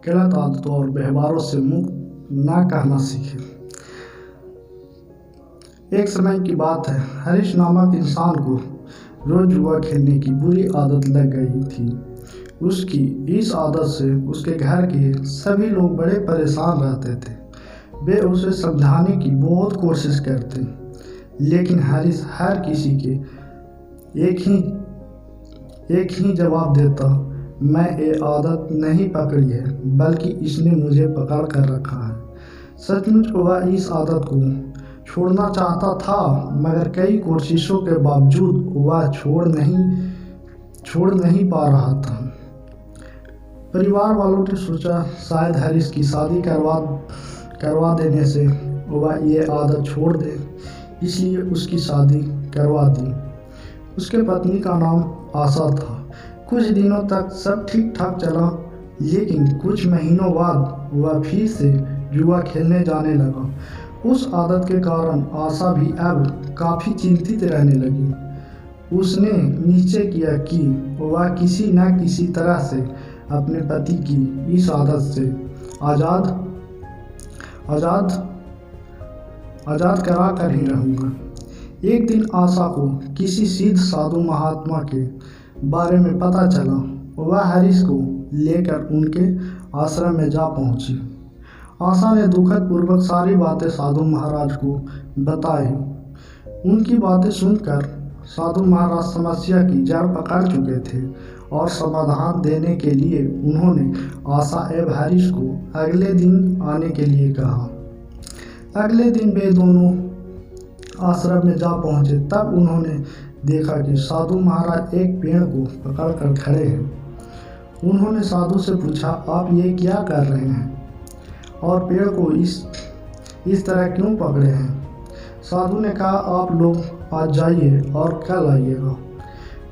गलत आदतों और व्यवहारों से मुक्त ना कहना सीखे। एक समय की बात है, हरीश नामक इंसान को रोज जुआ खेलने की बुरी आदत लग गई थी। उसकी इस आदत से उसके घर के सभी लोग बड़े परेशान रहते थे। वे उसे समझाने की बहुत कोशिश करते, लेकिन हरीश हर किसी के एक ही जवाब देता, मैं ये आदत नहीं पकड़ी है, बल्कि इसने मुझे पकड़ कर रखा है। सचमुच वह इस आदत को छोड़ना चाहता था, मगर कई कोशिशों के बावजूद वह छोड़ नहीं पा रहा था। परिवार वालों ने सोचा शायद हरीश की शादी करवा देने से वह ये आदत छोड़ दे, इसलिए उसकी शादी करवा दी। उसके पत्नी का नाम आशा था। कुछ दिनों तक सब ठीक ठाक चला, लेकिन कुछ महीनों बाद वह फिर से जुआ खेलने जाने लगा। उस आदत के कारण आशा भी अब काफ़ी चिंतित रहने लगी। उसने निश्चय किया कि वह किसी न किसी तरह से अपने पति की इस आदत से आज़ाद करा कर ही रहूँगा। एक दिन आशा को किसी सिद्ध साधु महात्मा के बारे में पता चला। वह हरीश को लेकर उनके आश्रम में जा पहुँची। आशा ने दुखद पूर्वक सारी बातें साधु महाराज को बताई। उनकी बातें सुनकर साधु महाराज समस्या की जड़ पकड़ चुके थे और समाधान देने के लिए उन्होंने आशा एवं हरीश को अगले दिन आने के लिए कहा। अगले दिन वे दोनों आश्रम में जा पहुंचे। तब उन्होंने देखा कि साधु महाराज एक पेड़ को पकड़कर खड़े हैं। उन्होंने साधु से पूछा, आप ये क्या कर रहे हैं और पेड़ को इस तरह क्यों पकड़े हैं? साधु ने कहा, आप लोग आज जाइए और कल आइएगा।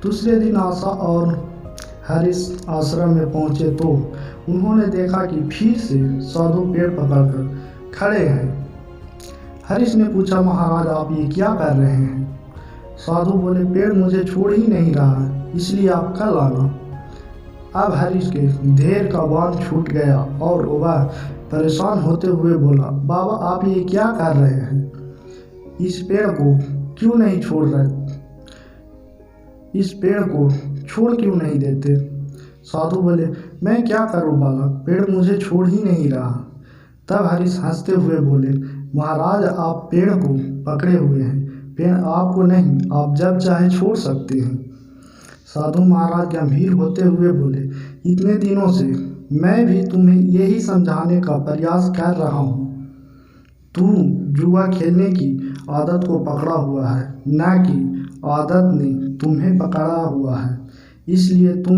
दूसरे दिन आशा और हरीश आश्रम में पहुंचे तो उन्होंने देखा कि फिर से साधु पेड़ पकड़कर खड़े हैं। हरीश ने पूछा, महाराज आप ये क्या कर रहे हैं? साधु बोले, पेड़ मुझे छोड़ ही नहीं रहा, इसलिए आप कल आना। अब हरीश के धैर्य का बांध छूट गया और वह परेशान होते हुए बोला, बाबा आप ये क्या कर रहे हैं? इस पेड़ को क्यों नहीं छोड़ रहे? इस पेड़ को छोड़ क्यों नहीं देते? साधु बोले, मैं क्या करूं बालक, पेड़ मुझे छोड़ ही नहीं रहा। तब हरीश हंसते हुए बोले, महाराज आप पेड़ को पकड़े हुए हैं, पेड़ आपको नहीं, आप जब चाहे छोड़ सकते हैं। साधु महाराज गंभीर होते हुए बोले, इतने दिनों से मैं भी तुम्हें यही समझाने का प्रयास कर रहा हूँ। तू जुआ खेलने की आदत को पकड़ा हुआ है, न कि आदत ने तुम्हें पकड़ा हुआ है, इसलिए तुम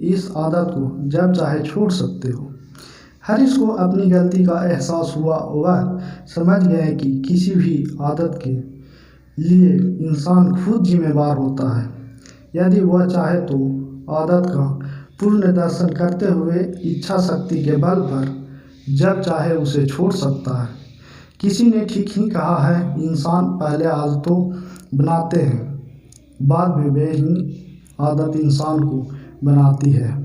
इस आदत को जब चाहे छोड़ सकते हो। हरीश को अपनी गलती का एहसास हुआ। वह समझ गया कि किसी भी आदत के लिए इंसान खुद जिम्मेदार होता है। यदि वह चाहे तो आदत का पूर्ण दर्शन करते हुए इच्छा शक्ति के बल पर जब चाहे उसे छोड़ सकता है। किसी ने ठीक ही कहा है, इंसान पहले आदतों बनाते हैं, बाद में वे ही आदत इंसान को बनाती है।